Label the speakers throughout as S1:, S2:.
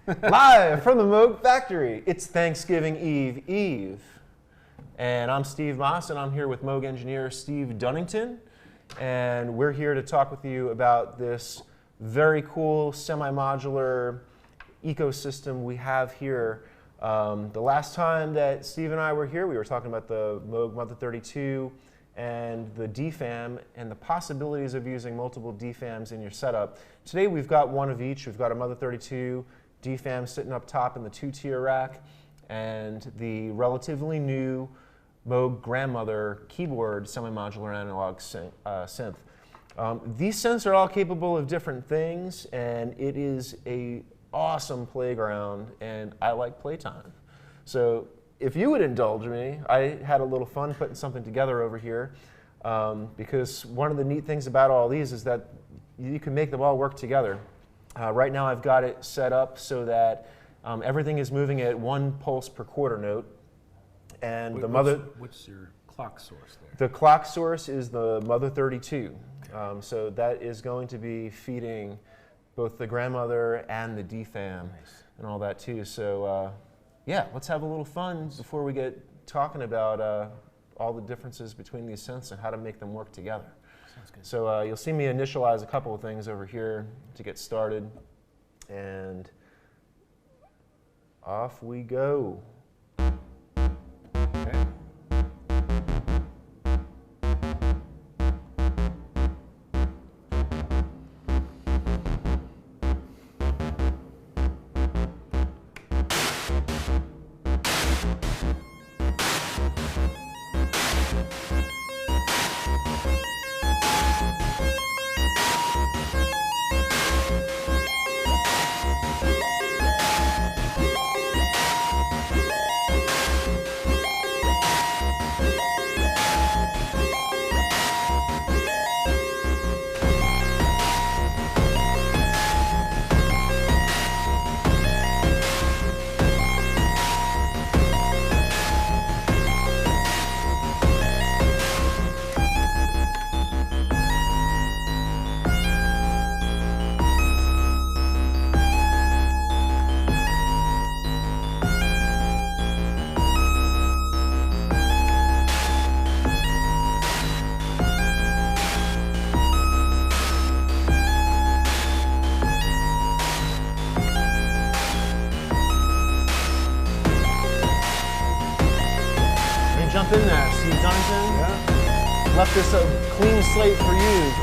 S1: Live from the Moog factory, it's Thanksgiving Eve. And I'm Steve Maass, and I'm here with Moog engineer Steve Dunnington. And we're here to talk with you about this very cool semi-modular ecosystem we have here. The last time that Steve and I were here, we were talking about the Moog Mother-32 and the DFAM and the possibilities of using multiple DFAMs in your setup. Today we've got one of each. We've got a Mother-32 DFAM sitting up top in the two-tier rack, and the relatively new Moog Grandmother keyboard semi-modular analog synth. These synths are all capable of different things, and it is an awesome playground, and I like playtime. So if you would indulge me, I had a little fun putting something together over here, because one of the neat things about all these is that you can make them all work together. Right now I've got it set up so that everything is moving at 1 pulse per quarter note. And
S2: what's your clock source there?
S1: The clock source is the Mother-32. Okay. So that is going to be feeding both the Grandmother and the DFAM. Nice. And all that too. So yeah, let's have a little fun before we get talking about all the differences between these synths and how to make them work together. Sounds good. So you'll see me initialize a couple of things over here to get started, and off we go.
S2: Okay.
S1: Jump in there, Steve Dunnington. Yeah. Left this a clean slate for you.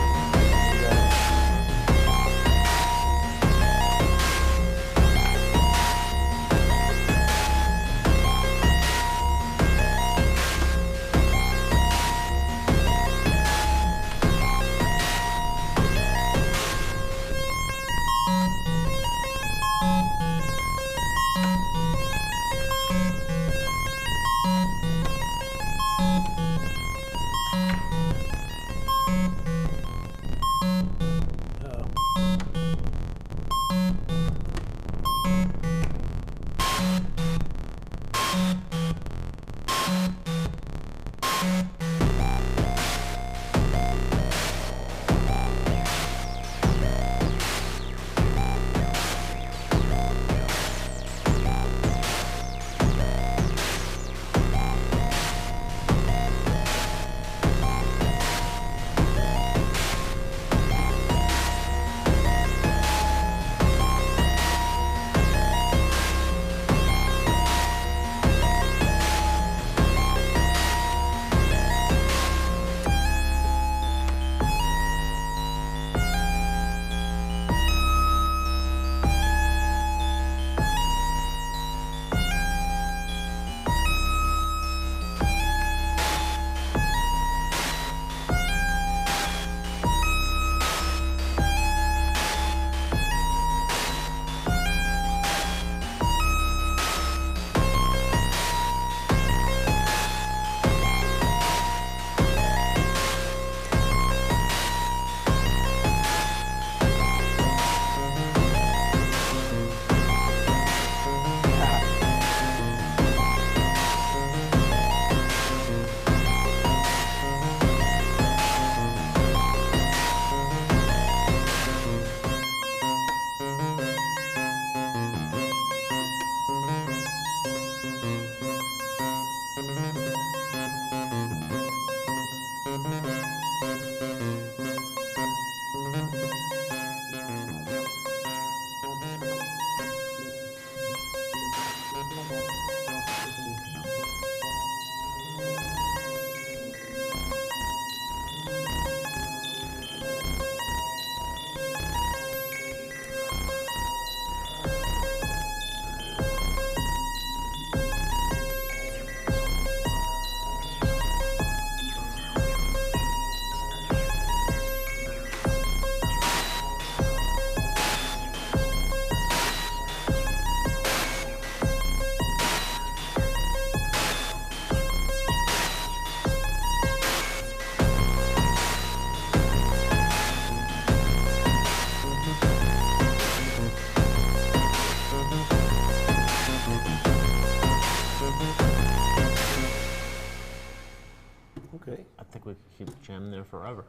S1: jamming there forever.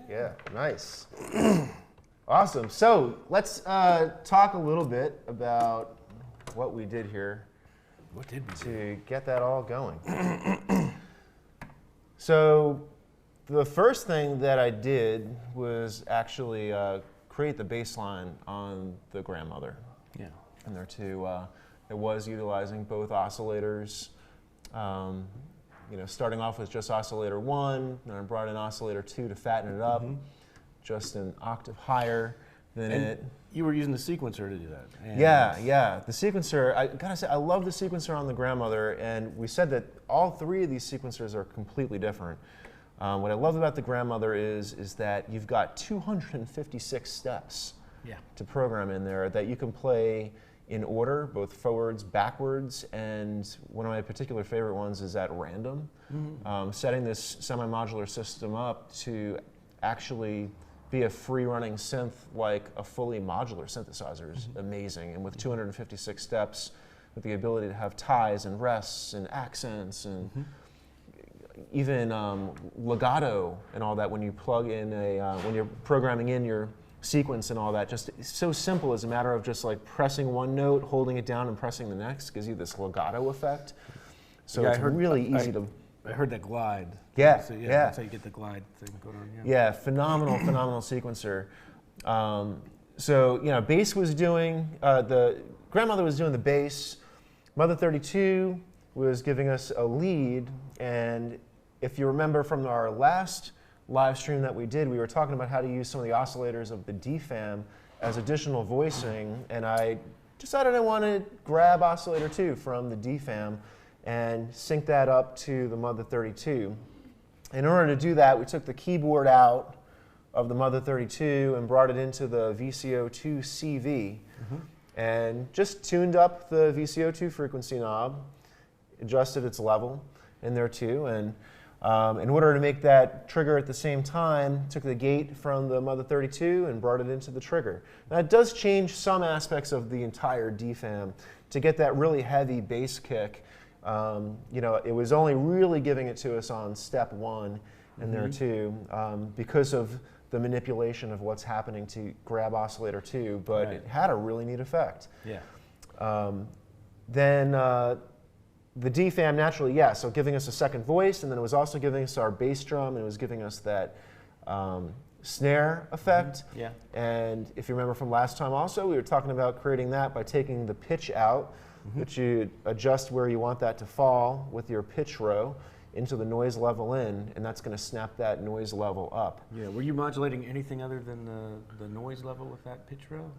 S3: Yeah, nice. Awesome. So let's talk a little bit about what we did here.
S2: What did we do?
S3: To get that all going. So the first thing that I did was actually create the bass line on the Grandmother.
S2: Yeah.
S3: And there too, it was utilizing both oscillators. Starting off with just oscillator 1, then I brought in oscillator 2 to fatten it up, just an octave higher than it.
S2: You were using the sequencer to do that. And
S3: Yeah. The sequencer, I gotta say, I love the sequencer on the Grandmother, and we said that all three of these sequencers are completely different. What I love about the Grandmother is that you've got 256 steps to program in there that you can play in order, both forwards, backwards, and one of my particular favorite ones is at random. Setting this semi-modular system up to actually be a free-running synth like a fully modular synthesizer is amazing. And with 256 steps, with the ability to have ties and rests and accents and even legato and all that when you plug in when you're programming in your sequence and all that, just so simple as a matter of just like pressing one note, holding it down, and pressing the next gives you this legato effect. So it's really easy to.
S2: I heard that glide.
S3: Yeah,
S2: so, that's how you get the glide thing going on.
S3: Yeah, phenomenal sequencer. So bass was doing the Grandmother was doing the bass. Mother-32 was giving us a lead, and if you remember from our last live stream that we did, we were talking about how to use some of the oscillators of the DFAM as additional voicing, and I decided I wanted to grab oscillator 2 from the DFAM and sync that up to the Mother-32. In order to do that, we took the keyboard out of the Mother-32 and brought it into the VCO2 CV and just tuned up the VCO2 frequency knob, adjusted its level in there too, and in order to make that trigger at the same time, took the gate from the Mother-32 and brought it into the trigger. Now it does change some aspects of the entire DFAM to get that really heavy bass kick. It was only really giving it to us on step 1 in there too, because of the manipulation of what's happening to grab oscillator 2, but it had a really neat effect. Then the DFAM naturally, so giving us a second voice, and then it was also giving us our bass drum, and it was giving us that snare effect. And if you remember from last time also, we were talking about creating that by taking the pitch out, which you adjust where you want that to fall with your pitch row into the noise level in, and that's going to snap that noise level up.
S2: Were you modulating anything other than the noise level with that pitch row?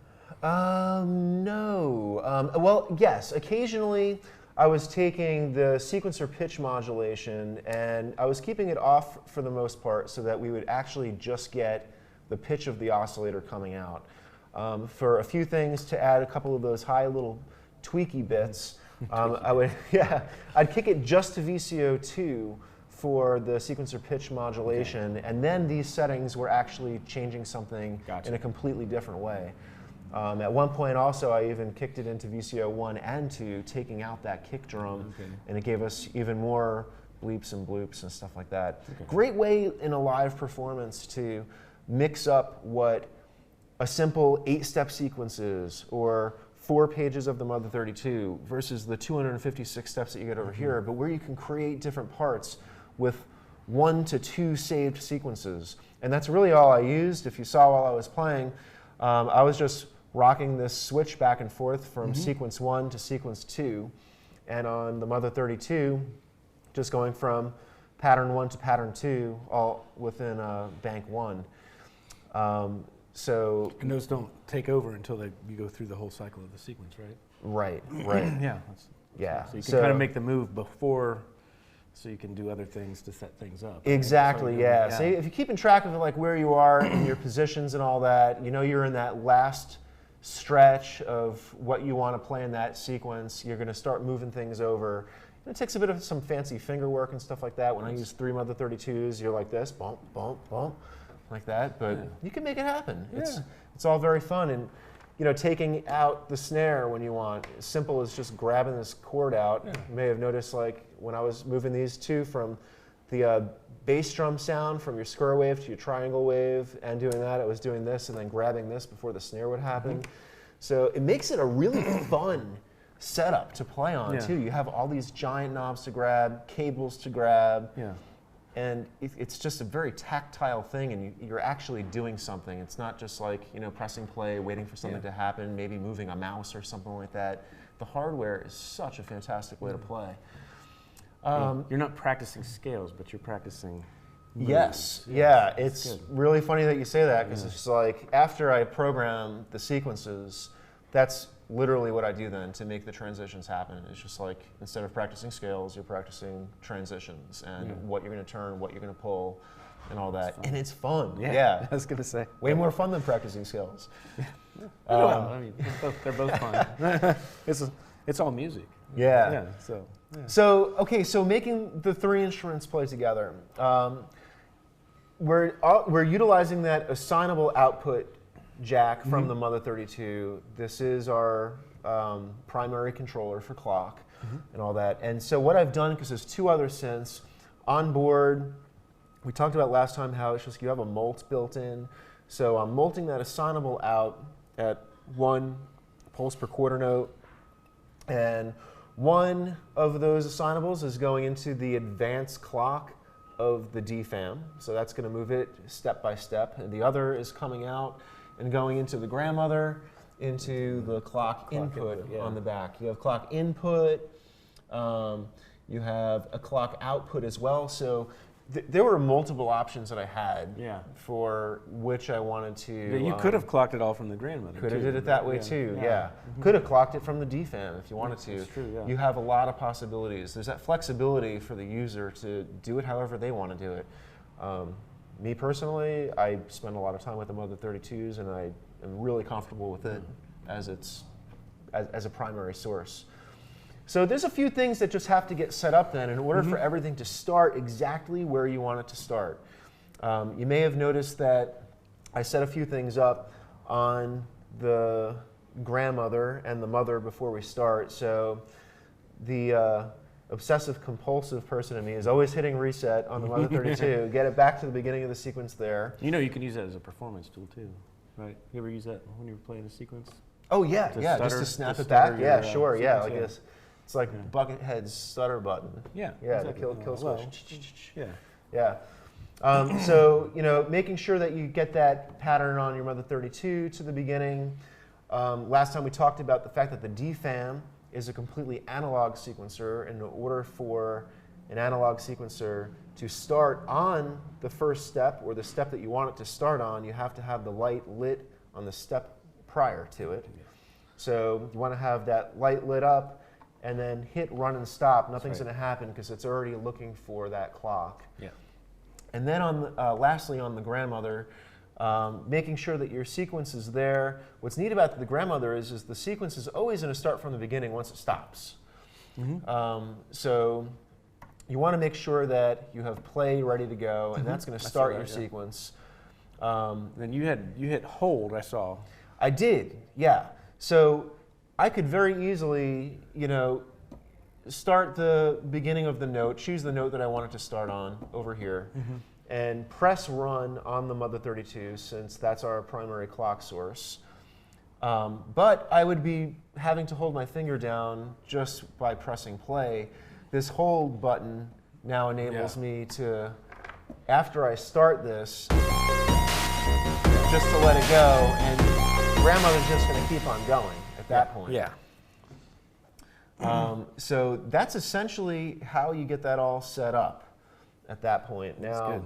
S3: No. Well, yes, occasionally I was taking the sequencer pitch modulation and I was keeping it off for the most part so that we would actually just get the pitch of the oscillator coming out. For a few things to add a couple of those high little tweaky bits, I'd kick it just to VCO2 for the sequencer pitch modulation, and then these settings were actually changing something in a completely different way. At one point also, I even kicked it into VCO 1 and 2, taking out that kick drum, and it gave us even more bleeps and bloops and stuff like that. Great way in a live performance to mix up what a simple 8-step sequence is, or 4 pages of the Mother-32 versus the 256 steps that you get over here, but where you can create different parts with 1 to 2 saved sequences. And that's really all I used. If you saw while I was playing, I was just rocking this switch back and forth from sequence 1 to sequence 2. And on the Mother-32, just going from pattern 1 to pattern 2, all within bank 1. And
S2: those don't take over until you go through the whole cycle of the sequence, right?
S3: Right.
S2: So you can kind of make the move before, so you can do other things to set things up.
S3: Exactly, right? So if you're keeping track of like where you are in your positions and all that, you're in that last stretch of what you want to play in that sequence. You're going to start moving things over. And it takes a bit of some fancy finger work and stuff like that. When I use 3 Mother-32s, you're like this, bump, bump, bump, like that. But you can make it happen. It's all very fun. And taking out the snare when you want, as simple as just grabbing this chord out. You may have noticed, like when I was moving these two from the bass drum sound from your square wave to your triangle wave, and doing that, it was doing this and then grabbing this before the snare would happen. So it makes it a really fun setup to play on too. You have all these giant knobs to grab, cables to grab, and it's just a very tactile thing, and you're actually doing something. It's not just like, you know, pressing play, waiting for something to happen, maybe moving a mouse or something like that. The hardware is such a fantastic way to play.
S2: You're not practicing scales, but you're practicing moves.
S3: Yes, yeah, it's really funny that you say that, because it's just like, after I program the sequences, that's literally what I do then to make the transitions happen. It's just like, instead of practicing scales, you're practicing transitions and what you're going to turn, what you're going to pull, and all that. And it's fun. Yeah.
S2: I was going to say.
S3: Way more fun than practicing scales.
S2: Well, I mean, they're both fun. It's all music.
S3: Yeah.
S2: So,
S3: okay, so making the 3 instruments play together. We're utilizing that assignable output jack from the Mother-32. This is our primary controller for clock and all that. And so what I've done, because there's 2 other synths on board, we talked about last time how it's just you have a mult built in. So I'm multing that assignable out at 1 pulse per quarter note, and one of those assignables is going into the advanced clock of the DFAM. So that's going to move it step by step, and the other is coming out and going into the grandmother, into the clock input on the back. You have clock input, you have a clock output as well. So there were multiple options that I had for which I wanted to.
S2: You could have clocked it all from the grandmother.
S3: Could have did it that way too, Could have clocked it from the DFAM if you wanted to.
S2: That's true,
S3: You have a lot of possibilities. There's that flexibility for the user to do it however they want to do it. Me personally, I spend a lot of time with the Mother-32s, and I am really comfortable with it as a primary source. So there's a few things that just have to get set up then in order for everything to start exactly where you want it to start. You may have noticed that I set a few things up on the grandmother and the mother before we start. So the obsessive compulsive person in me is always hitting reset on the Mother-32, get it back to the beginning of the sequence there.
S2: You know, you can use that as a performance tool too, right? You ever use that when you were playing a sequence?
S3: Oh yeah, just to snap it back. Yeah, sure, like this. It's like Buckethead's stutter button.
S2: Yeah,
S3: exactly. The kill
S2: well,
S3: switch.
S2: Yeah.
S3: So, you know, making sure that you get that pattern on your Mother-32 to the beginning. Last time we talked about the fact that the DFAM is a completely analog sequencer, and in order for an analog sequencer to start on the first step, or the step that you want it to start on, you have to have the light lit on the step prior to it. So you want to have that light lit up, and then hit run and stop. Nothing's going to happen because it's already looking for that clock.
S2: Yeah.
S3: And then lastly on the grandmother, making sure that your sequence is there. What's neat about the grandmother is the sequence is always going to start from the beginning once it stops. So you want to make sure that you have play ready to go, and that's going to start your sequence.
S2: Then you hit hold, I saw.
S3: I did, yeah. So I could very easily, you know, start the beginning of the note, choose the note that I wanted to start on over here, and press run on the Mother-32, since that's our primary clock source. But I would be having to hold my finger down just by pressing play. This hold button now enables me to, after I start this, just to let it go, and grandmother's just going to keep on going at that point.
S2: Yeah.
S3: So that's essentially how you get that all set up at that point. Now,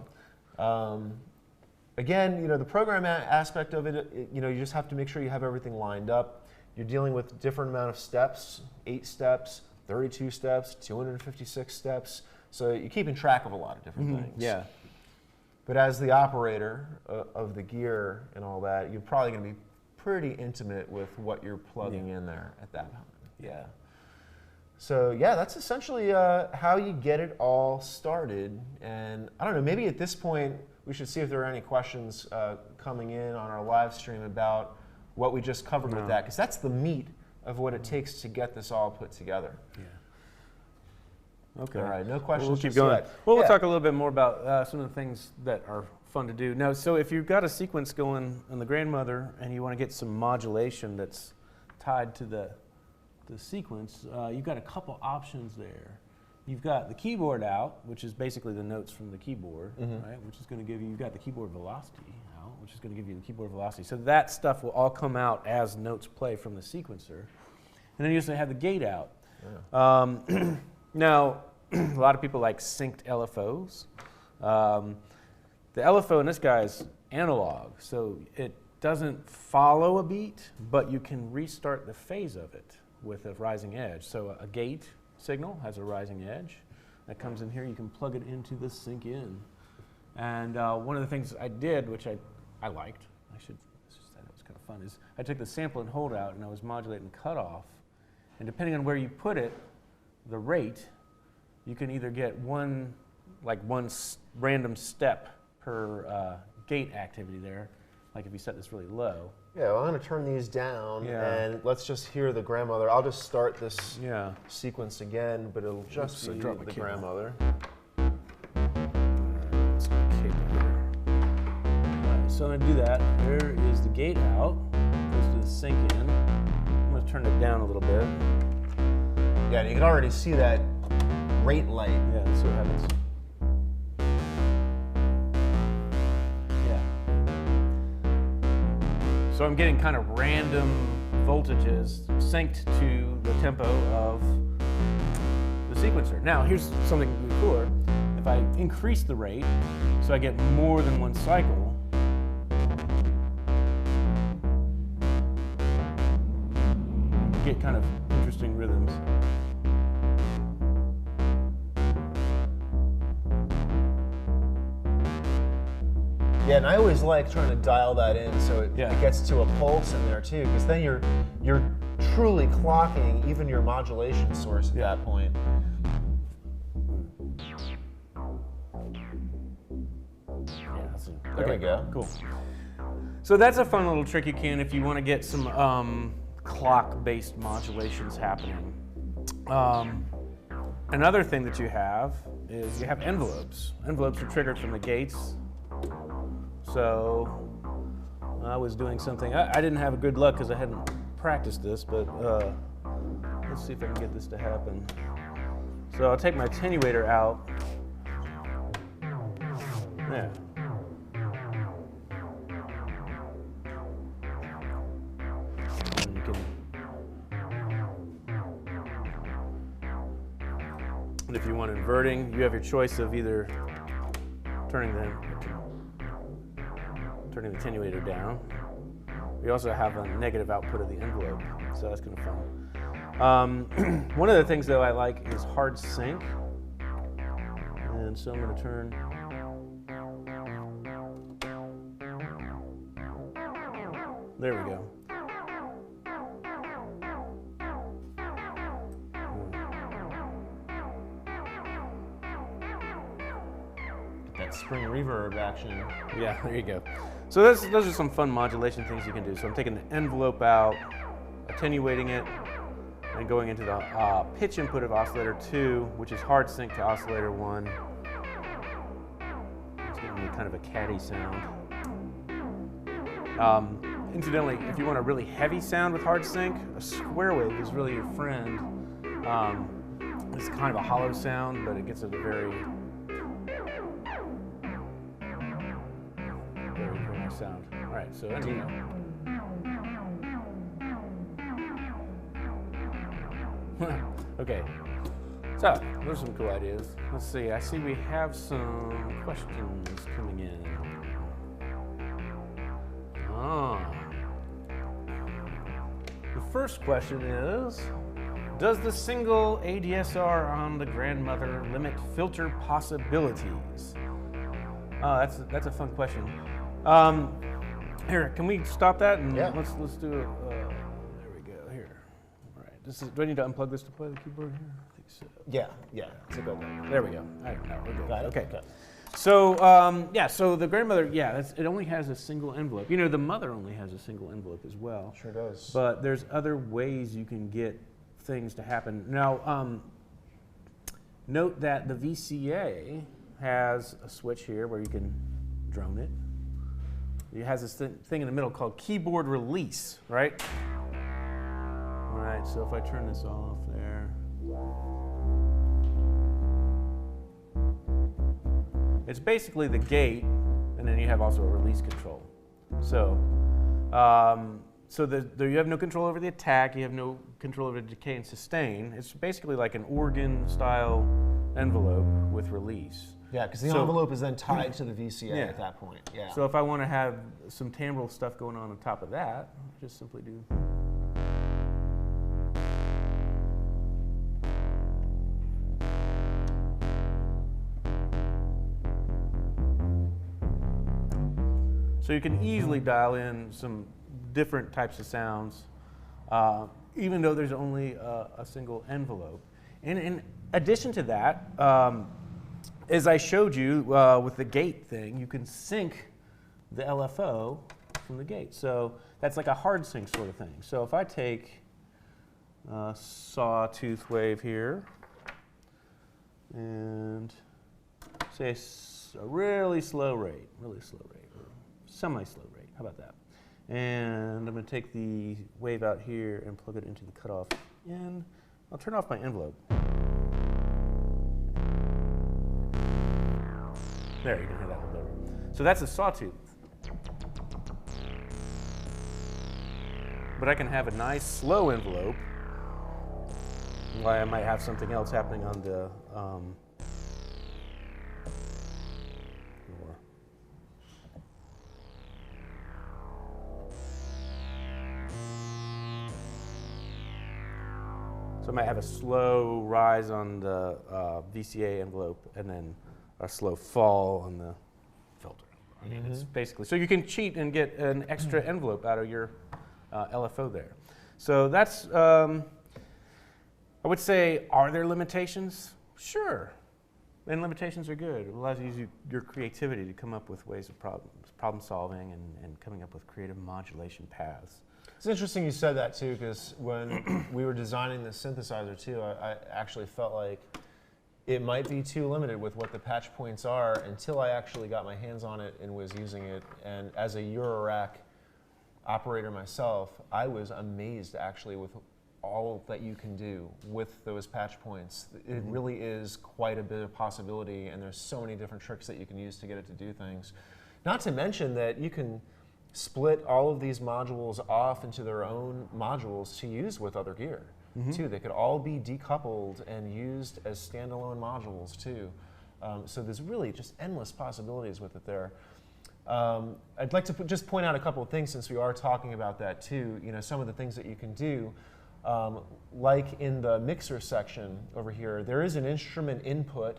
S3: again, you know, the program aspect of it, you know, you just have to make sure you have everything lined up. You're dealing with different amount of steps, 8 steps, 32 steps, 256 steps. So you're keeping track of a lot of different things.
S2: Yeah.
S3: But as the operator of the gear and all that, you're probably going to be pretty intimate with what you're plugging in there at that moment. Yeah. So yeah, that's essentially how you get it all started. And I don't know, maybe at this point we should see if there are any questions coming in on our live stream about what we just covered with that, because that's the meat of what it takes to get this all put together.
S2: Okay.
S3: All right, no questions.
S2: We'll keep going.
S3: Yet.
S2: Well, we'll talk a little bit more about some of the things that are fun to do. Now, so if you've got a sequence going on the grandmother and you want to get some modulation that's tied to the sequence, you've got a couple options there. You've got the keyboard out, which is basically the notes from the keyboard, right? Which is going to give you, you've got the keyboard velocity out, which is going to give you the keyboard velocity. So that stuff will all come out as notes play from the sequencer. And then you also have the gate out. Yeah. Now, a lot of people like synced LFOs. The LFO in this guy is analog, so it doesn't follow a beat, but you can restart the phase of it with a rising edge. So a gate signal has a rising edge that comes in here. You can plug it into the sync in. And one of the things I did, which I liked, I should say it was kind of fun, is I took the sample and hold out and I was modulating cutoff. And depending on where you put it, the rate, you can either get one random step per gate activity there, like if you set this really low.
S3: Yeah, well, I'm going to turn these down, and let's just hear the grandmother. I'll just start this sequence again, but it'll just be the grandmother.
S2: So I'm going to do that. There is the gate out. Goes to the sync in. I'm going to turn it down a little bit.
S3: Yeah, and you can already see that rate light.
S2: Yeah, let's see what happens. So I'm getting kind of random voltages synced to the tempo of the sequencer. Now, here's something really cooler. If I increase the rate, so I get more than one cycle, you get kind of interesting rhythms.
S3: Yeah, and I always like trying to dial that in so it gets to a pulse in there too, because then you're truly clocking even your modulation source at that point. There we go.
S2: Cool. So that's a fun little trick you can if you want to get some clock-based modulations happening. Another thing that you have is you have envelopes. Envelopes are triggered from the gates. So I was doing something. I didn't have a good luck because I hadn't practiced this, but let's see if I can get this to happen. So I'll take my attenuator out. Yeah. And you can. And if you want inverting, you have your choice of either turning the attenuator down. We also have a negative output of the envelope, so that's kind of fun. One of the things though I like is hard sync, and so I'm going to turn. There we go.
S3: That spring reverb action.
S2: Yeah, there you go. So those are some fun modulation things you can do. So I'm taking the envelope out, attenuating it, and going into the pitch input of oscillator 2, which is hard sync to oscillator 1. It's giving me kind of a catty sound. Incidentally, if you want a really heavy sound with hard sync, a square wave is really your friend. It's kind of a hollow sound, but it gets a very nice sound. All right, so anyway. Okay, so those are some cool ideas. Let's see, I see we have some questions coming in. The first question is, does the single ADSR on the grandmother limit filter possibilities? That's a fun question. Here, can we stop that and let's do it. There we go. Here. All right. Do I need to unplug this to play the keyboard here? I think so.
S3: Yeah. It's a good one.
S2: There we go. I don't know. We're good.
S3: Got it?
S2: Okay. So so the grandmother, it only has a single envelope. You know, the mother only has a single envelope as well.
S3: Sure does.
S2: But there's other ways you can get things to happen. Now, Note that the VCA has a switch here where you can drone it. It has this thing in the middle called keyboard release, right? All right, so if I turn this off there. It's basically the gate, and then you have also a release control. So, you have no control over the attack, you have no control over the decay and sustain. It's basically like an organ-style envelope with release.
S3: Yeah, because the envelope is then tied to the VCA at that point. Yeah.
S2: So if I want to have some timbral stuff going on top of that, just simply do. So you can easily dial in some different types of sounds, even though there's only a single envelope. And in addition to that, as I showed you with the gate thing, you can sync the LFO from the gate. So that's like a hard sync sort of thing. So if I take a sawtooth wave here and say a really slow rate, or semi-slow rate, how about that? And I'm going to take the wave out here and plug it into the cutoff in. I'll turn off my envelope. There, you can hear that a little bit. So that's a sawtooth. But I can have a nice slow envelope. Why I might have something else happening on the So I might have a slow rise on the VCA envelope and then a slow fall on the filter. It's basically, so you can cheat and get an extra envelope out of your LFO there. So that's, I would say, are there limitations? Sure. And limitations are good. It allows you to use your creativity to come up with ways of problem solving and coming up with creative modulation paths.
S3: It's interesting you said that too, because when we were designing the synthesizer too, I actually felt like it might be too limited with what the patch points are until I actually got my hands on it and was using it. And as a Eurorack operator myself, I was amazed actually with all that you can do with those patch points. It really is quite a bit of possibility, and there's so many different tricks that you can use to get it to do things. Not to mention that you can split all of these modules off into their own modules to use with other gear too. They could all be decoupled and used as standalone modules too. So there's really just endless possibilities with it there. I'd like to just point out a couple of things since we are talking about that too. You know, some of the things that you can do, like in the mixer section over here, there is an instrument input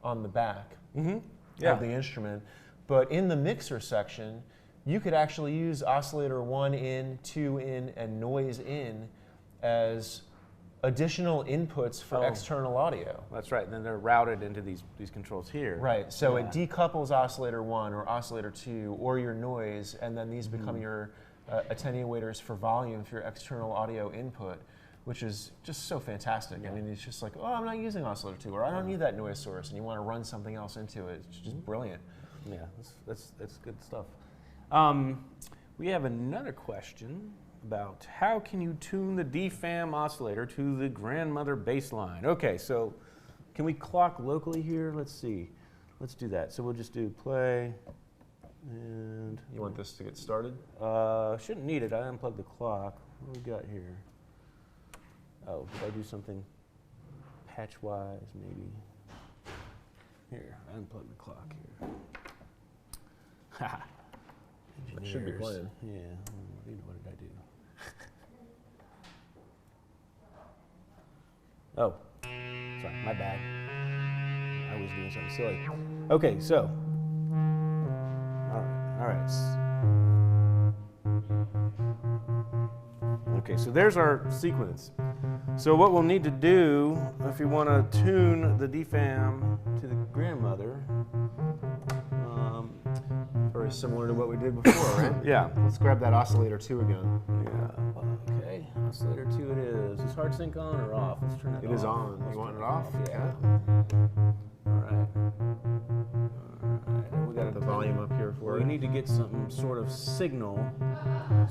S3: on the back of the instrument, but in the mixer section, you could actually use oscillator 1 in, 2 in, and noise in as additional inputs for external audio.
S2: That's right, and then they're routed into these controls here.
S3: Right, so it decouples oscillator 1 or oscillator 2 or your noise, and then these become your attenuators for volume for your external audio input, which is just so fantastic. I mean, it's just like, oh, I'm not using oscillator 2, or I don't need that noise source, and you want to run something else into it. It's just brilliant.
S2: Yeah, that's good stuff. We have another question about how can you tune the DFAM oscillator to the grandmother baseline. Okay, so can we clock locally here? Let's see. Let's do that. So we'll just do play and...
S3: You want this to get started?
S2: Shouldn't need it. I unplugged the clock. What do we got here? Oh, did I do something patch-wise maybe? Here, I unplugged the clock here. Ha!
S3: It should be playing.
S2: Yeah, what did I do? Oh, sorry, my bad. I was doing something silly. Okay, so, all right. Okay, so there's our sequence. So what we'll need to do, if you want to tune the DFAM to the grandmother,
S3: very similar to what we did before, right?
S2: Yeah.
S3: Let's grab that oscillator 2 again.
S2: Yeah. Okay. Oscillator 2 it is. Is hard sync on or off? Let's turn it off.
S3: It is on.
S2: Let's
S3: You want
S2: turn
S3: it off?
S2: Yeah. All right. We got
S3: The volume up here for
S2: We
S3: it.
S2: need to get some sort of signal.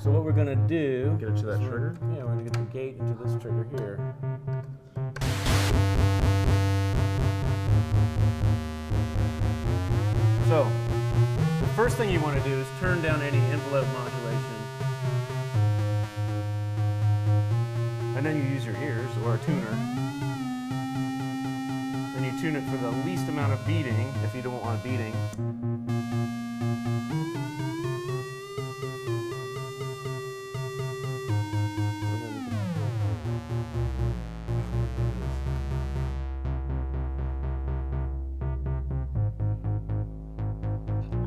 S2: So what we're going to do...
S3: Get it to that trigger?
S2: Yeah, we're going to get the gate into this trigger here. So, the first thing you want to do is turn down any envelope modulation. And then you use your ears or a tuner. Then you tune it for the least amount of beating if you don't want beating.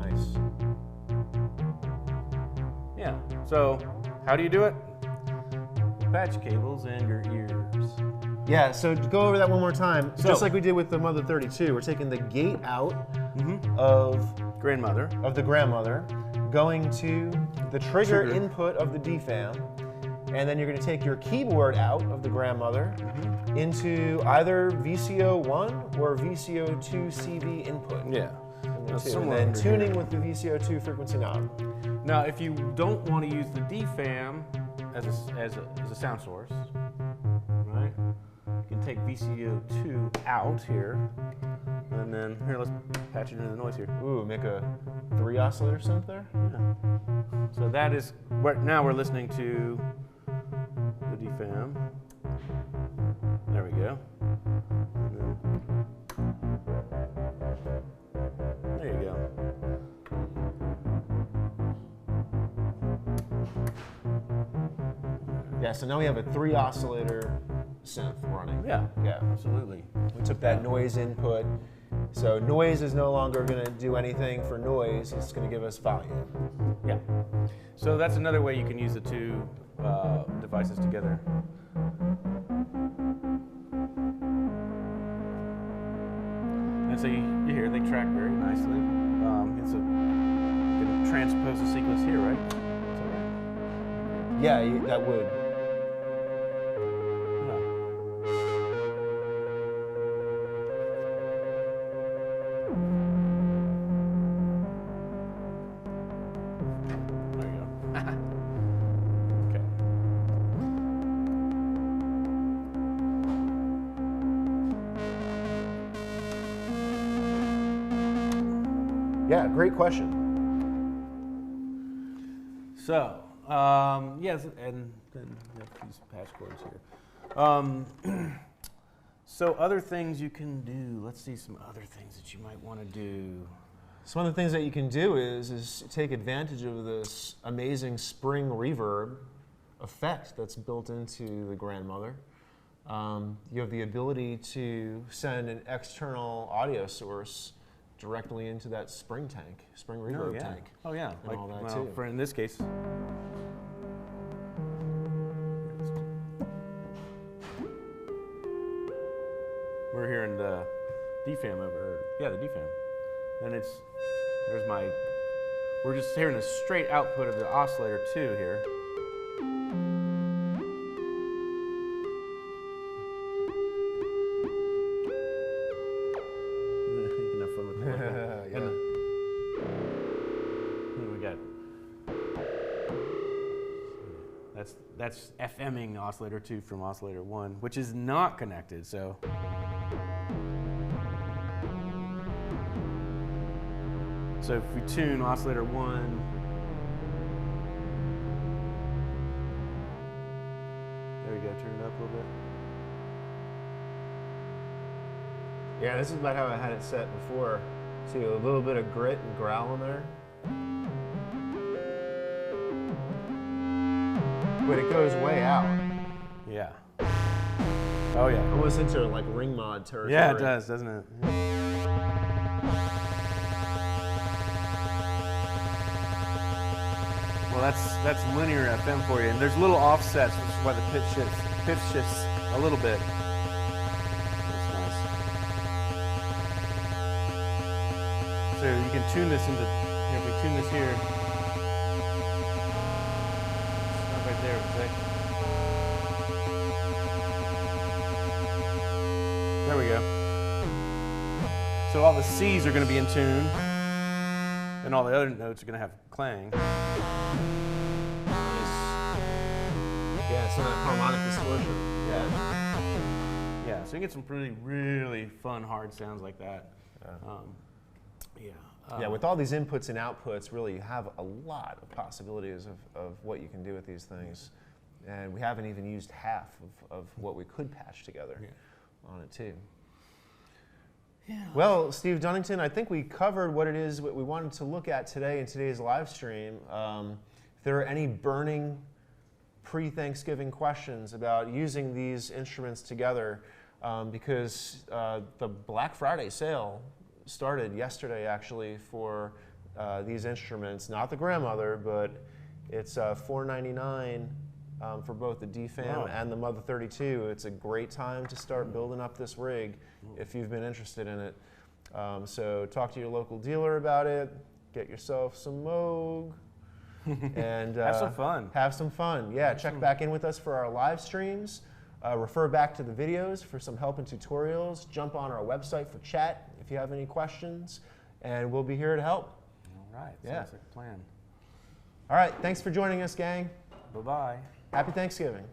S3: Nice.
S2: Yeah, so how do you do it? Patch cables and your ears.
S3: Yeah, so to go over that one more time.
S2: So-
S3: Just like we did with the Mother-32, we're taking the gate out of
S2: Grandmother.
S3: the grandmother, going to the trigger
S2: Trigger.
S3: input of the DFAM, and then you're going to take your keyboard out of the grandmother into either VCO1 or VCO2 CV input.
S2: Yeah.
S3: And
S2: somewhere
S3: then
S2: under
S3: tuning
S2: here.
S3: with the VCO2 frequency knob.
S2: Now, if you don't want to use the DFAM as a sound source, right? You can take VCO2 out here, and then here, let's patch it into the noise here.
S3: Ooh, make a 3 oscillator synth there?
S2: Yeah. So that is, now we're listening to the DFAM. There we go. And then, there you go.
S3: Yeah, so now we have a 3 oscillator synth running.
S2: Yeah,
S3: Yeah.
S2: absolutely.
S3: We took that noise input. So noise is no longer going to do anything for noise. It's going to give us volume.
S2: Yeah. So that's another way you can use the two devices together. And so you hear they track very nicely. It's a you can transpose the sequence here, right? Is that right?
S3: Yeah, that would.
S2: There you go. Okay.
S3: Yeah, great question.
S2: So, yes, and then we have these patch cords here. So other things you can do. Let's see some other things that you might want to do.
S3: Some of the things that you can do is take advantage of this amazing spring reverb effect that's built into the grandmother. You have the ability to send an external audio source directly into that spring reverb tank.
S2: Oh yeah,
S3: and all that too.
S2: For in this case. We're hearing the DFAM the DFAM. And we're just hearing a straight output of the oscillator 2 here. You can have fun with that.
S3: Yeah.
S2: And we got that's FMing oscillator 2 from oscillator 1, which is not connected, so. So if we tune oscillator 1, there we go, turn it up a little bit.
S3: Yeah, this is about how I had it set before. See, a little bit of grit and growl in there. But it goes way out.
S2: Yeah. Oh yeah.
S3: Almost into like ring mod territory.
S2: Yeah, it does, doesn't it? Well, that's linear FM for you, and there's little offsets, which is why the pitch shifts a little bit. That's nice. So you can tune this into. Here, if we tune this here, stop right there. There we go. So all the C's are going to be in tune, and all the other notes are going to have clang.
S3: Yeah, some of that harmonic distortion.
S2: Yeah, so you get some really fun, hard sounds like that.
S3: Yeah, with all these inputs and outputs, really you have a lot of possibilities of what you can do with these things. And we haven't even used half of what we could patch together on it too.
S2: Yeah.
S3: Well, Steve Dunnington, I think we covered what it is what we wanted to look at today in today's live stream. If there are any burning pre-Thanksgiving questions about using these instruments together, because the Black Friday sale started yesterday actually for these instruments, not the Grandmother, but it's $4.99 for both the DFAM and the Mother-32. It's a great time to start building up this rig if you've been interested in it. So talk to your local dealer about it, get yourself some Moog, and
S2: have some fun.
S3: Have some fun, yeah. Check back in with us for our live streams. Refer back to the videos for some help and tutorials. Jump on our website for chat if you have any questions, and we'll be here to help.
S2: All right,
S3: sounds
S2: like a plan.
S3: All right, thanks for joining us, gang.
S2: Bye-bye.
S3: Happy Thanksgiving.